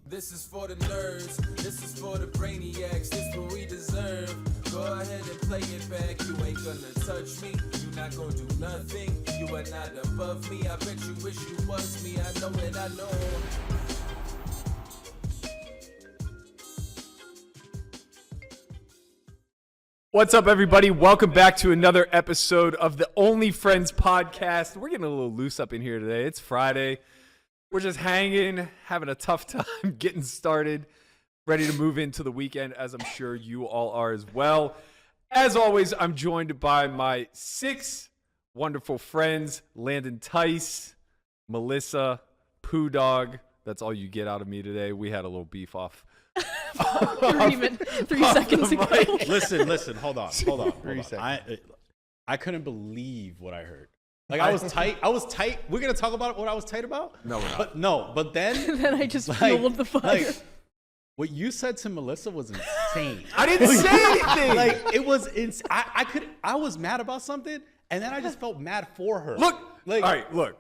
This is for the nerds, this is for the brainiacs, this what we deserve. Go ahead and play it back, you ain't gonna touch me, you not gonna do nothing, you are not above me, I bet you wish you was me, I know it, I know. What's up, everybody? Welcome back to another episode of the Only Friends podcast. We're getting a little loose up in here today. It's Friday. We're just hanging, having a tough time getting started, ready to move into the weekend, as I'm sure you all are as well. As always, I'm joined by my 6 wonderful friends, Landon Tice, Melissa, Poo Dog. That's all you get out of me today. We had a little beef off. 3 seconds ago. Listen, hold on. 3 seconds. I couldn't believe what I heard. Like I was tight. We're gonna talk about what I was tight about. No, we're not. But then And then I just fueled the fire. Like, what you said to Melissa was insane. I didn't say anything. Like it was. I was mad about something, and then I just felt mad for her. Look, like, all right, look.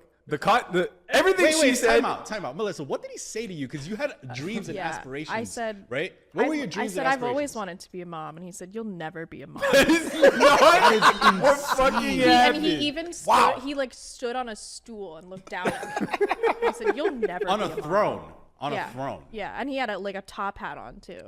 Everything wait, she said. Time out. Melissa, what did he say to you? Because you had dreams and aspirations. I said, right? What were your dreams I said and aspirations? I've always wanted to be a mom, and he said, "You'll never be a mom." What fucking And he even stood, he like stood on a stool and looked down at me. He said, "You'll never on be a a throne. mom." On a throne. Yeah, and he had a top hat on too.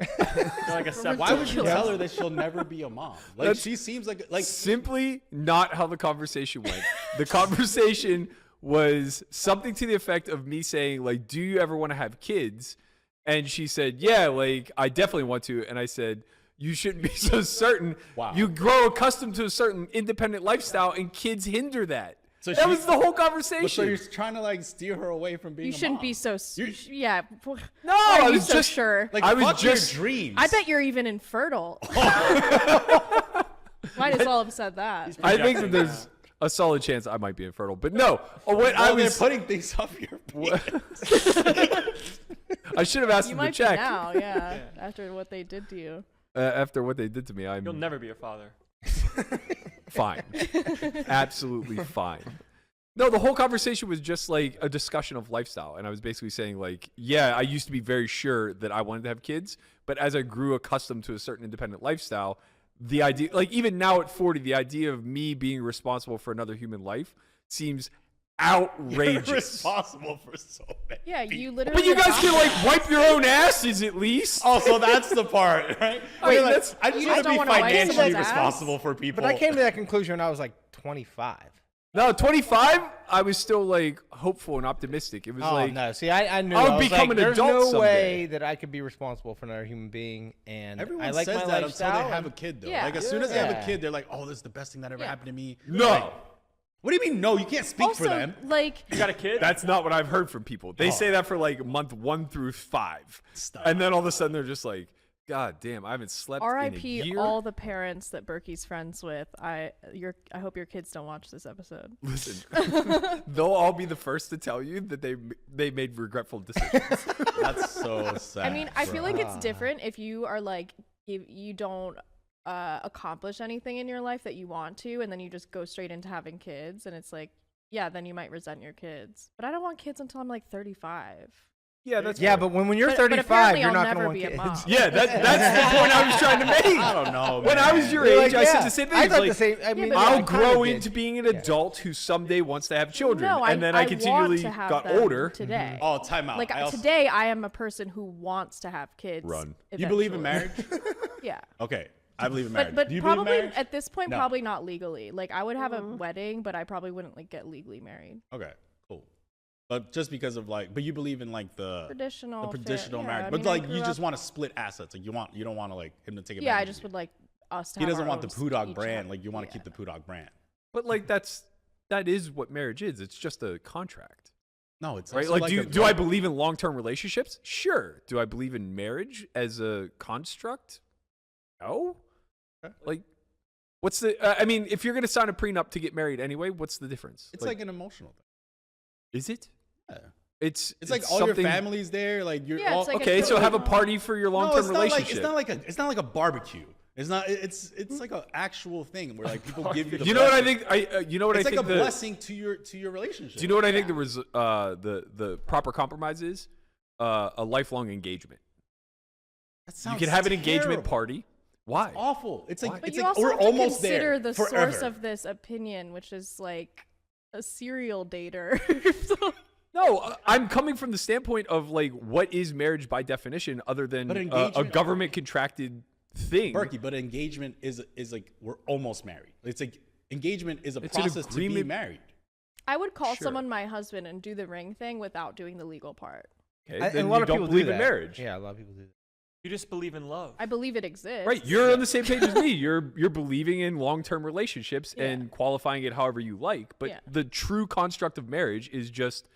Like a Why would you tell her that she'll never be a mom? Like she seems like simply not how the conversation went. The conversation was something to the effect of me saying, like, do you ever want to have kids? And she said, yeah, like, I definitely want to. And I said, you shouldn't be so certain. Wow. You grow accustomed to a certain independent lifestyle, and kids hinder that. So that was the whole conversation. So you're trying to like steer her away from being. You a shouldn't mom. be so. Yeah. No, Why I are you was so just sure. Like I was fuck just your dreams. I bet you're even infertile. Might as well have said that. I think that there's a solid chance I might be infertile, but no. I was they're putting things up your penis. I should have asked You them to might be check. now, yeah. After what they did to you. After what they did to me, You'll never be a father. fine. Absolutely fine. No, the whole conversation was just like a discussion of lifestyle. And I was basically saying, like, yeah, I used to be very sure that I wanted to have kids. But as I grew accustomed to a certain independent lifestyle, the idea, like even now at 40, the idea of me being responsible for another human life seems outrageous. You're responsible for so many. Yeah, you literally. But you guys can like wipe your own asses at least. Oh, so that's the part, right? Wait, Like, that's- I just You want just to be don't wanna wipe financially someone's ass? responsible for people. But I came to that conclusion when I was like 25. No, 25, I was still like hopeful and optimistic. It was Oh like, no! See, I knew I'll I was become like, an there's adult no someday. way that I could be responsible for another human being, and Everyone I like says my that lifestyle. until they have a kid, though. Yeah. Like as soon as they have a Yeah. kid, they're like, "Oh, this is the best thing that ever Yeah. happened to me." no. Like, what do you mean? No, you can't speak Also, for them. like, You got a kid? That's not what I've heard from people. They say that for like month 1 through 5. Stop. And then all of a sudden they're just like, God damn, I haven't slept in a R.I.P. year. all the parents that Berkey's friends with. I hope your kids don't watch this episode. Listen, they'll all be the first to tell you that they made regretful decisions. That's so sad. I mean, I feel bro. like it's different if you are like, if you don't accomplish anything in your life that you want to, and then you just go straight into having kids, and it's like, yeah, then you might resent your kids. But I don't want kids until I'm like 35. Yeah, that's Yeah, fair. but when you're But 35, apparently you're I'll not never gonna want be a kids. mom. Yeah, that's the point I was trying to make. I don't know. When I was your You're age, like, I said yeah. the same thing. I It's thought like, the same. I mean, but yeah, I I'll kinda grow did. into being an adult who someday wants to have children. No, and then I continually want to have got them older. today. Oh, time out. Like I also- today, I am a person who wants to have kids. Run. You believe in eventually. marriage? Yeah. Okay, I believe in marriage. But Do you believe in probably marriage? at this point, No. probably not legally. Like I would have a wedding, but I probably wouldn't like get legally married. Okay, cool. But just because of like, but you believe in like the Traditional traditional yeah, marriage. I But mean, I like, grew you just up- want to split assets. Like you don't want to like him to take advantage. Yeah, I of just you. would like us to He have doesn't our want the own Poo Dog each brand. other. Like you want to Yeah. keep the Poo Dog brand. But like that is what marriage is. It's just a contract. No, it's Right? also Like, do I believe in long-term relationships? Sure. Do I believe in marriage as a construct? No. Okay. Like, what's the? I mean, if you're gonna sign a prenup to get married anyway, what's the difference? It's like an emotional thing. is it? Yeah. It's like all your something- family's there. Like you're Yeah, all it's like a Okay, so have a traditional- party for your No, long-term it's not relationship. it's not like a barbecue. It's not. It's like an actual thing where like people give you. The You know what I blessing. think? You know what It's I like think a the blessing to your relationship. Do you know what I think the proper compromise is? a lifelong engagement. That You sounds can have an engagement terrible. party. Why? Awful. It's like Why? But it's you like also we're have to almost consider there the forever. source of this opinion, which is like a serial dater. So- No, I'm coming from the standpoint of like, what is marriage by definition, other than But a engagement- government contracted thing? Berkey, but engagement is like we're almost married. It's like engagement is a It's an process to be agreement. married. I would call Sure. someone my husband and do the ring thing without doing the legal part. Okay, And then a lot you of don't people believe do in that. marriage. Yeah, a lot of people do that. You just believe in love. I believe it exists. Right, you're on the same page as me. You're believing in long-term relationships Yeah. and qualifying it however you like. But Yeah. the true construct of marriage is just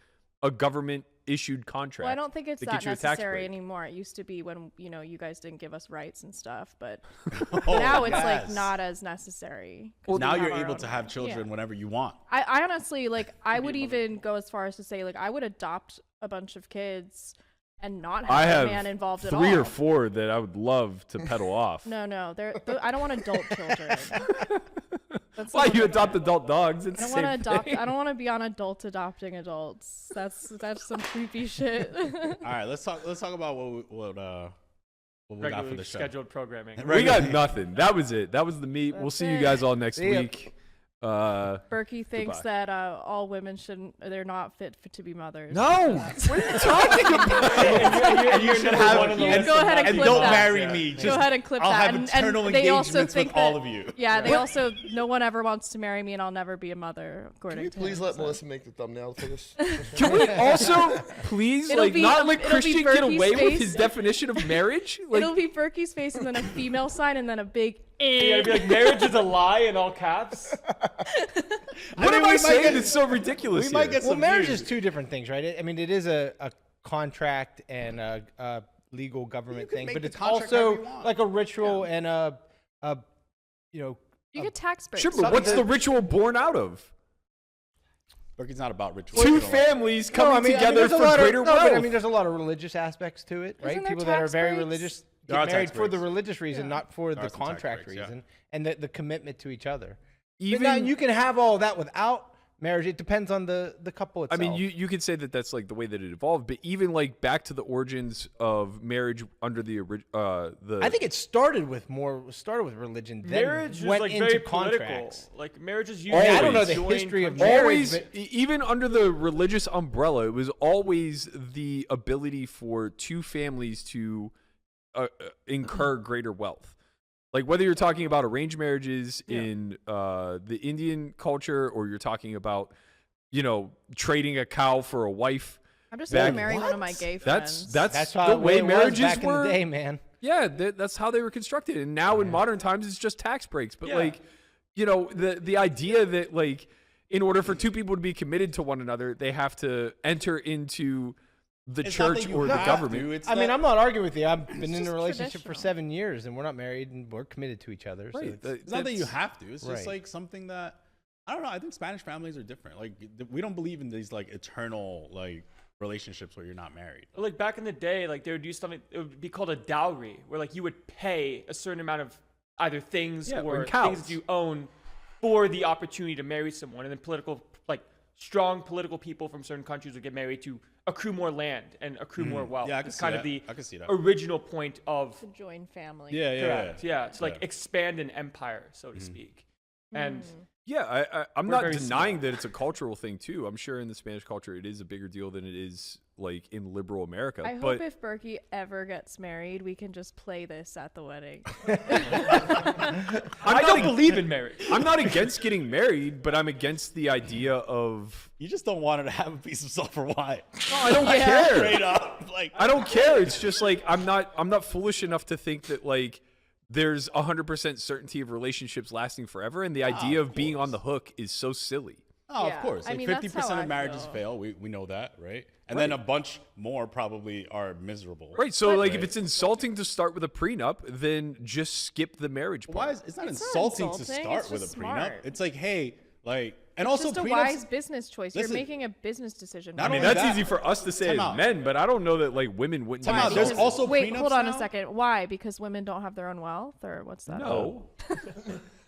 a government-issued contract. Well, I don't think it's that that gets you a tax necessary break. anymore. It used to be when, you guys didn't give us rights and stuff, but Oh, now it's like yes. not as necessary. 'cause Well, we now have you're our able own to have rights. children Yeah. whenever you want. I honestly, like, I would even go as far as to say, like, I would adopt a bunch of kids and not I have have a man involved at all. 3 or 4 that I would love to pedal off. No, I don't want adult children. That's Why not you what adopt I- adult dogs? It's I the don't want same to adopt. thing. I don't want to be on adults adopting adults. That's some creepy shit. All right, let's talk about what we got for Regularly the show. scheduled programming. We got nothing. That was it. That was the meat. We'll That's see you it. guys all next See ya. week. Berkey thinks Goodbye. that all women shouldn't. They're not fit to be mothers. No, what are you talking about? And you should have You go ahead and and clip don't that. marry me. Go ahead and clip I'll that. have and eternal they also engagements think with all that- of you. Yeah, they also. No one ever wants to marry me, and I'll never be a mother. According Can you to please him, let so. Melissa make the thumbnail for this? Can we also please It'll like be- not let it'll be Christian get Berkey's away with face. his definition of marriage? Like, It'll be Berkey's face, and then a female sign, and then a big. Yeah, it'd be like marriage is a lie in all caps. what am we I might saying get- that's so ridiculous? we might here? get Well, some marriage views. is two different things, right? I mean, it is a contract and a legal government can thing, make but the it's contract however also you want. like a ritual and You get tax breaks. Sure, but what's the ritual born out of? Berkey's not about rituals. Two families coming together there's a for lot greater of, no, but wealth. I mean, there's a lot of religious aspects to it, right? Isn't there People that are tax very breaks? religious There are get married tax for the breaks. religious reason, Yeah. not for There the are some tax contract breaks, yeah. reason, and the commitment to each other. Even But now, you can have all that without marriage. It depends on the couple I itself. mean, you could say that that's like the way that it evolved, but even like back to the origins of marriage under the I think it started with religion. Then Marriage is went like into very contracts. political. Like marriage is I usually. mean, I don't know the joined history of countries. marriage. always, but- even under the religious umbrella, it was always the ability for two families to incur greater wealth. Like whether you're talking about arranged marriages in the Indian culture, or you're talking about, trading a cow for a wife. I'm just Back- gonna marry one of my gay friends. That's how the it way was marriages back were. in the day, man. Yeah, that's how they were constructed. And now in modern times, it's just tax breaks. But Yeah. the idea that like in order for two people to be committed to one another, they have to enter into the It's not church that you or the have government. to, it's I mean, that- I'm not arguing with you. I've been in just a relationship for traditional. 7 years, and we're not married, and we're committed to each other. So Right. it's- It's not that you have to. It's just Right. like something that I don't know. I think Spanish families are different. Like we don't believe in these like eternal like relationships where you're not married. Like back in the day, like they would do something. It would be called a dowry, where like you would pay a certain amount of either things Yeah, or or in cows. things that you own for the opportunity to marry someone, and then strong political people from certain countries would get married to accrue more land and accrue more wealth. Yeah, I can It's see kind that. of the I can see that. original point of to join family. Yeah, yeah, correct. yeah. Yeah, to like Yeah. expand an empire, so to speak. And Yeah, I'm We're not very denying small. that it's a cultural thing too. I'm sure in the Spanish culture it is a bigger deal than it is like in liberal America. I but hope if Berkey ever gets married, we can just play this at the wedding. I don't believe in marriage. I'm not against getting married, but I'm against the idea of. You just don't want her to have a piece of silver wine. No, I don't Yeah. care. Straight up, like I don't care. It's just like I'm not foolish enough to think that like there's 100% certainty of relationships lasting forever, and the idea of being on the hook is so silly. Oh, Yeah, of course. I Like mean, that's 50% how I of marriages feel. fail. We know that, right? And then a bunch more probably are miserable. Right. So like if Right. it's insulting to start with a prenup, then just skip the marriage part. Why is it's not It's not insulting to insulting, start it's with a just prenup? smart. It's like, hey, like, and It's also just a prenups. wise business choice. Listen, You're making a business decision. not I mean, only that's that- easy for us to say Time as out. men, but I don't know that like women wouldn't. Time be out. There's insulted. also Wait, prenups hold on a now? second. Why? Because women don't have their own wealth, or what's that? No.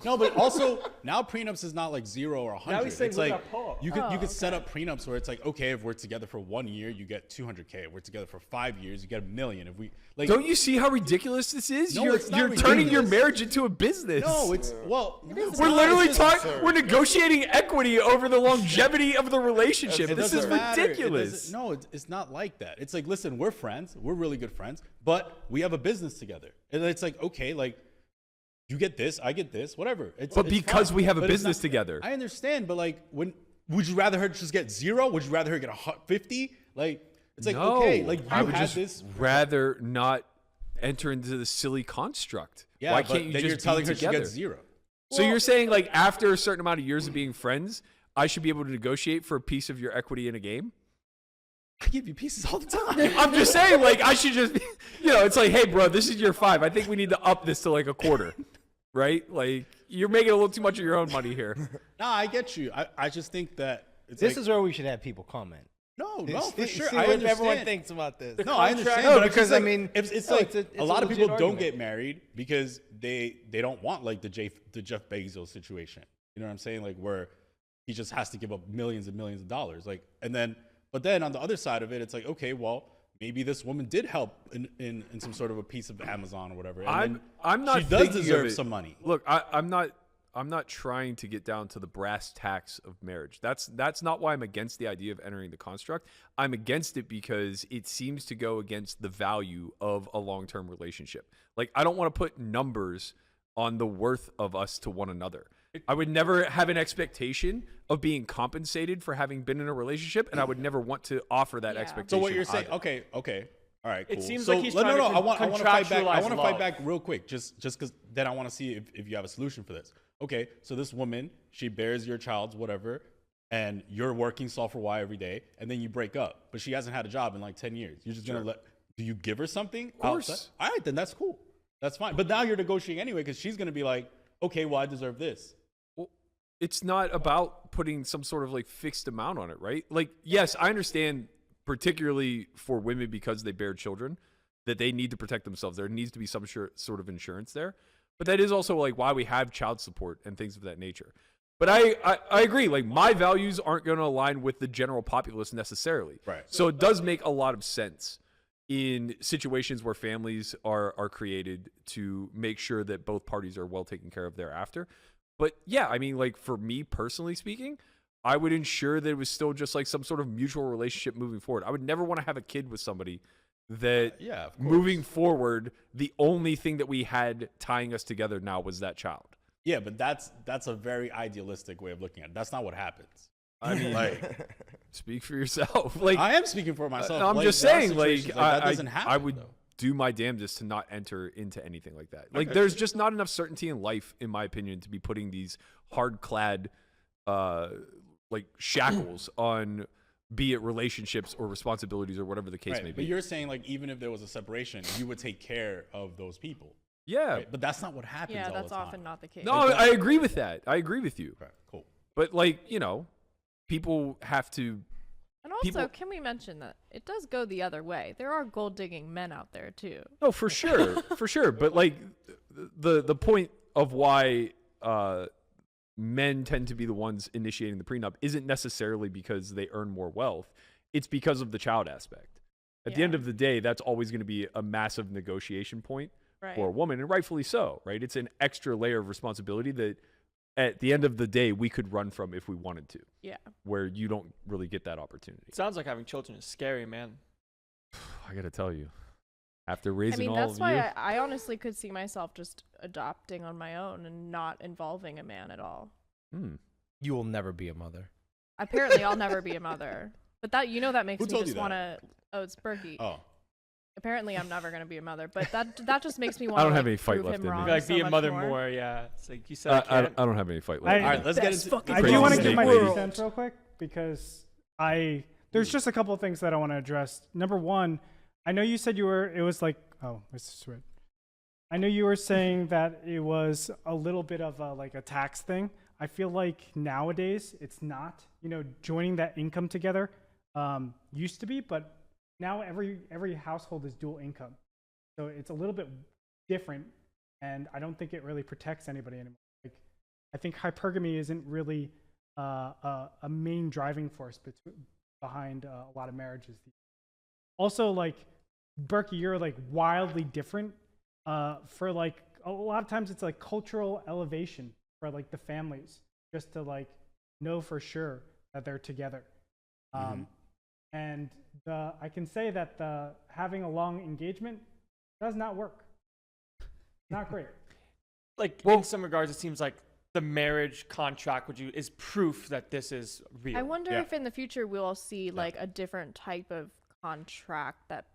No, but also now prenups is not like 0 or 100. Now he's saying, It's look like at Paul. you could set up prenups where it's like, okay, if we're together for 1 year, you get 200K. If we're together for 5 years, you get $1 million. If we like, Don't you see how ridiculous this is? No, you're it's not you're turning your ridiculous. marriage into a business. no, it's well, We're literally talking. We're negotiating equity over the longevity of the relationship. It This is doesn't matter. It ridiculous. doesn't- No, it's not like that. It's like, listen, we're friends. We're really good friends, but we have a business together. And it's like, okay, like you get this, I get this, whatever. But it's because fine. we have a But it's business not- together. I understand, but like, would you rather her just get 0? Would you rather her get 50? Like, it's like, No, okay, like you I would had just this. rather not enter into the silly construct. Yeah, Why but can't you then just you're telling be her together? she gets 0. So you're saying like after a certain amount of years of being friends, I should be able to negotiate for a piece of your equity in a game? I give you pieces all the time. I'm just saying, like, I should just, it's like, hey, bro, this is year 5. I think we need to up this to like a quarter, right? Like, you're making a little too much of your own money here. No, I get you. I just think that it's This like, is where we should have people comment. no, See for sure. what I understand. everyone thinks about this. No, I understand. No, but it's because, just I mean, it's no, like it's a lot a of legit people don't argument. get married because they don't want like the Jeff Bezos situation. You know what I'm saying? Like where he just has to give up millions and millions of dollars. Like, but then on the other side of it, it's like, okay, well, maybe this woman did help in some sort of a piece of Amazon or whatever. And I'm not she does thinking of deserve it- some money. Look, I'm not trying to get down to the brass tacks of marriage. That's not why I'm against the idea of entering the construct. I'm against it because it seems to go against the value of a long-term relationship. Like, I don't want to put numbers on the worth of us to one another. I would never have an expectation of being compensated for having been in a relationship, and I would never want to offer that Yeah. expectation. So what you're saying? either. Okay. All right, cool. It seems so, like he's no, trying no, to I want to fight back. I contractualize want to fight love. back real quick, just because then I want to see if you have a solution for this. Okay, so this woman, she bears your child's whatever, and you're working solve for Y every day, and then you break up, but she hasn't had a job in like 10 years. You're just gonna do you give her something? Of course. All right, then that's cool. That's fine. But now you're negotiating anyway because she's gonna be like, okay, well I deserve this. Well, it's not about putting some sort of like fixed amount on it, right? Like, yes, I understand, particularly for women because they bear children, that they need to protect themselves. There needs to be some sort of insurance there. But that is also like why we have child support and things of that nature. But I agree, like my values aren't going to align with the general populace necessarily. Right. So it does make a lot of sense in situations where families are created to make sure that both parties are well taken care of thereafter. But yeah, I mean, like for me personally speaking, I would ensure that it was still just like some sort of mutual relationship moving forward. I would never want to have a kid with somebody that Yeah, of course. moving forward, the only thing that we had tying us together now was that child. Yeah, but that's a very idealistic way of looking at it. That's not what happens. I mean, Like speak for yourself. Like I am speaking for myself. I'm Like, just there are saying, like, situations that doesn't happen. I would though. do my damnedest to not enter into anything like that. Like, Okay. there's just not enough certainty in life, in my opinion, to be putting these hard-clad, like shackles on, be it relationships or responsibilities or whatever the case Right, may but be. you're saying like even if there was a separation, you would take care of those people. Yeah. Right? But that's not what happens. Yeah, all that's the time. often not the case. No, I agree with that. I agree with you. Okay, cool. But like, people have to. And also, people- can we mention that it does go the other way? There are gold digging men out there too. No, for sure, for sure. But like, the point of why men tend to be the ones initiating the prenup isn't necessarily because they earn more wealth. It's because of the child aspect. At the end Yeah. of the day, that's always going to be a massive negotiation point Right. for a woman, and rightfully so, right? It's an extra layer of responsibility that at the end of the day, we could run from if we wanted to, Yeah. where you don't really get that opportunity. It sounds like having children is scary, man. I got to tell you, after I raising mean, all that's of why you, I honestly could see myself just adopting on my own and not involving a man at all. You will never be a mother. Apparently, I'll never be a mother. But that that makes Who me told just you want to. Oh, it's Berkey. Oh, Apparently, I'm never gonna be a mother. But that just makes me want. I don't have any fight prove left him in me. wrong Like so be a much mother more. more, yeah. It's like you said. I can't. don't have any fight I- left. all right. Let's get Best into. fucking I Crazy do want to snake give my lady. 2 cents real quick because there's just a couple of things that I want to address. Number one, I know you said it was like, oh, Mr. Swit. I know you were saying that it was a little bit of like a tax thing. I feel like nowadays it's not, joining that income together used to be, but now every household is dual income. So it's a little bit different, and I don't think it really protects anybody anymore. Like I think hypergamy isn't really a main driving force behind a lot of marriages. Also, like Berkey, you're like wildly different. For like a lot of times, it's like cultural elevation for like the families, just to like know for sure that they're together. And I can say that having a long engagement does not work. Not great. Like in some regards, it seems like the marriage contract is proof that this is real. I wonder if in the future we'll see like a different type of contract that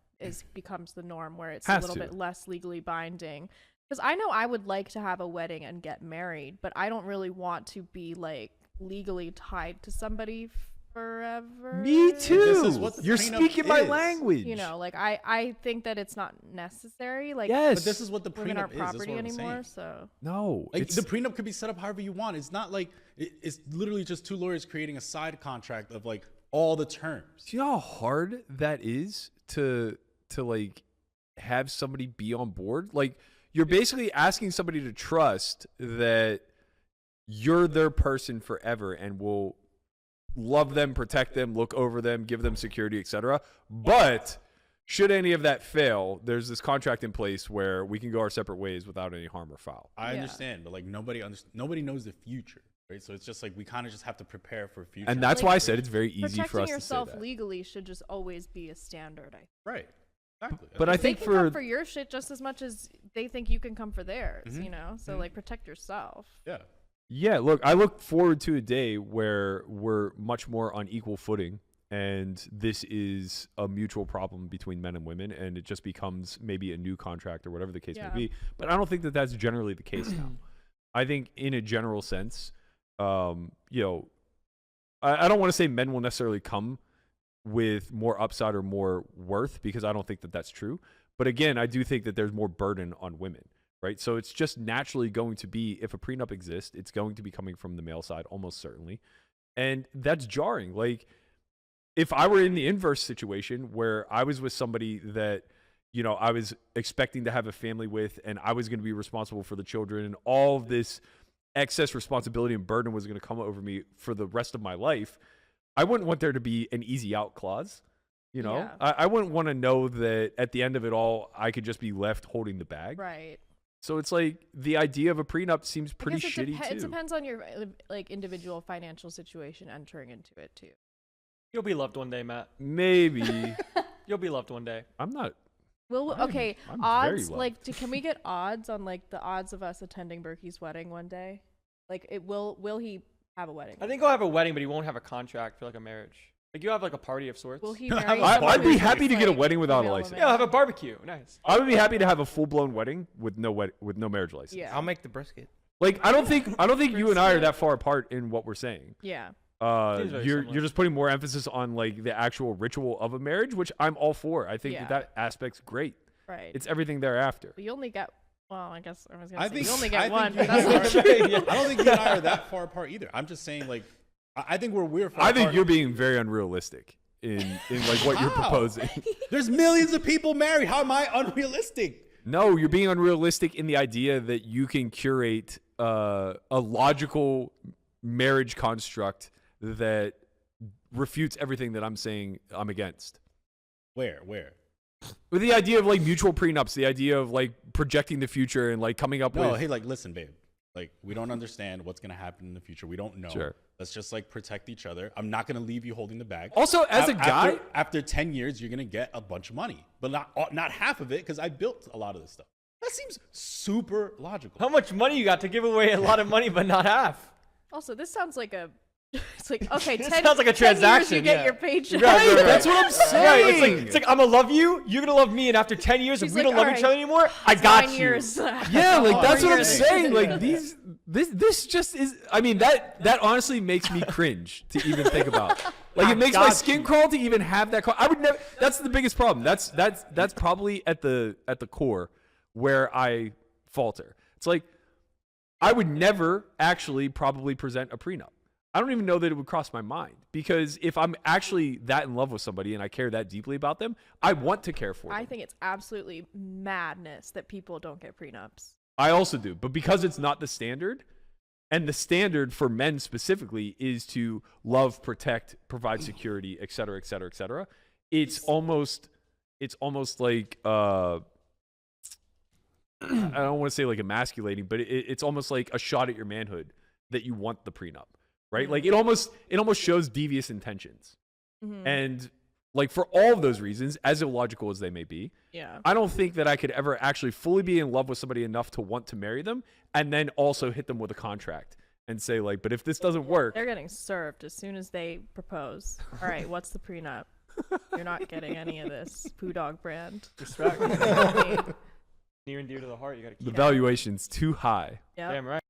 becomes the norm, where it's a little bit less legally binding. Because I know I would like to have a wedding and get married, but I don't really want to be like legally tied to somebody forever. Me too. This is what the You're prenup speaking my is. language. You know, like I think that it's not necessary. Like, Yes. But this is what the women prenup aren't is. That's property what I'm anymore. saying. So No, Like the prenup could be set up however you want. It's not like it's literally just two lawyers creating a side contract of like all the terms. do you know how hard that is to like have somebody be on board? Like, you're basically asking somebody to trust that you're their person forever and will love them, protect them, look over them, give them security, etc. But should any of that fail, there's this contract in place where we can go our separate ways without any harm or foul. I Yeah. understand, but like nobody knows the future, right? So it's just like we kind of just have to prepare for future. And that's Like, why I said it's very easy protecting for us to say yourself that. legally should just always be a standard. I think. right, exactly. But I They think can come for your shit just as much as they think you can come for theirs. You know, so like protect yourself. Yeah, look, I look forward to a day where we're much more on equal footing, and this is a mutual problem between men and women, and it just becomes maybe a new contract or whatever the case Yeah. may be. But I don't think that that's generally the case now. I think in a general sense, you know, I don't want to say men will necessarily come with more upside or more worth, because I don't think that that's true. But again, I do think that there's more burden on women. Right. So it's just naturally going to be, if a prenup exists, it's going to be coming from the male side, almost certainly. And that's jarring. Like, if I were in the inverse situation where I was with somebody that, you know, I was expecting to have a family with, and I was going to be responsible for the children, and all of this excess responsibility and burden was going to come over me for the rest of my life, I wouldn't want there to be an easy out clause. You know, Yeah. I wouldn't want to know that at the end of it all, I could just be left holding the bag. Right. So it's like the idea of a prenup seems pretty I guess shitty too. it depends on your like individual financial situation entering into it too. You'll be loved one day, Matt. Maybe. You'll be loved one day. I'm not. Well, I'm- okay, I'm very odds loved. like can we get odds on like the odds of us attending Berkey's wedding one day? Like, will he have a wedding? I think he'll have a wedding, but he won't have a contract for like a marriage. Like, you have like a party of sorts. Will he I'd marry? I'd someone be who's happy to just, get a like, wedding without a female license. woman? Yeah, have a barbecue. Nice. I would be happy to have a full blown wedding with no marriage license. Yeah. I'll make the brisket. Like, I don't think you and I are that far apart in what we're saying. Yeah. Seems very You're similar. just putting more emphasis on like the actual ritual of a marriage, which I'm all for. I think Yeah. that aspect's great. Right. It's everything thereafter. But you only get. Well, I guess I was gonna I say think you only I get think one. you But and that's I not are- true. I don't think you and I are that far apart either. I'm just saying, like, I think we're far I think apart. you're being very unrealistic in like what you're How? proposing. There's millions of people married. How am I unrealistic? No, you're being unrealistic in the idea that you can curate a logical marriage construct that refutes everything that I'm saying I'm against. Where? With the idea of like mutual prenups, the idea of like projecting the future and like coming up No, with. hey, like, listen, babe. Like, we don't understand what's gonna happen in the future. We don't know. Sure. Let's just like protect each other. I'm not gonna leave you holding the bag. Also, as a guy, after 10 years, you're gonna get a bunch of money, but not half of it, because I built a lot of this stuff. That seems super logical. How much money you got to give away? A lot of money, but not half. Also, this sounds like a. It's like, okay, This 10, sounds like a 10 years transaction, you get yeah. your paycheck. Right, right, that's right. what I'm saying. Right, it's like I'm gonna love you. You're gonna love me, and after 10 years, if She's we like, don't love "All each right, other anymore, I It's got 9 you." years. yeah, like that's what I'm years. saying. Like this just is. I mean, that honestly makes me cringe to even think about. Like, it makes my got skin you. crawl to even have that. I would never. That's the biggest problem. That's probably at the core where I falter. It's like I would never actually probably present a prenup. I don't even know that it would cross my mind, because if I'm actually that in love with somebody and I care that deeply about them, I want to care for them. I think it's absolutely madness that people don't get prenups. I also do, but because it's not the standard, And the standard for men specifically is to love, protect, provide security, et cetera, et cetera, et cetera. It's almost like I don't want to say like emasculating, but it's almost like a shot at your manhood that you want the prenup, right? Like it almost shows devious intentions. And like for all of those reasons, as illogical as they may be, I don't think that I could ever actually fully be in love with somebody enough to want to marry them and then also hit them with a contract and say like, but if this doesn't work, They're getting served as soon as they propose. All right, what's the prenup? You're not getting any of this Poo Dog brand. Respect. Near and dear to the heart. You got to the keep. valuation's too high. Yep. Damn right.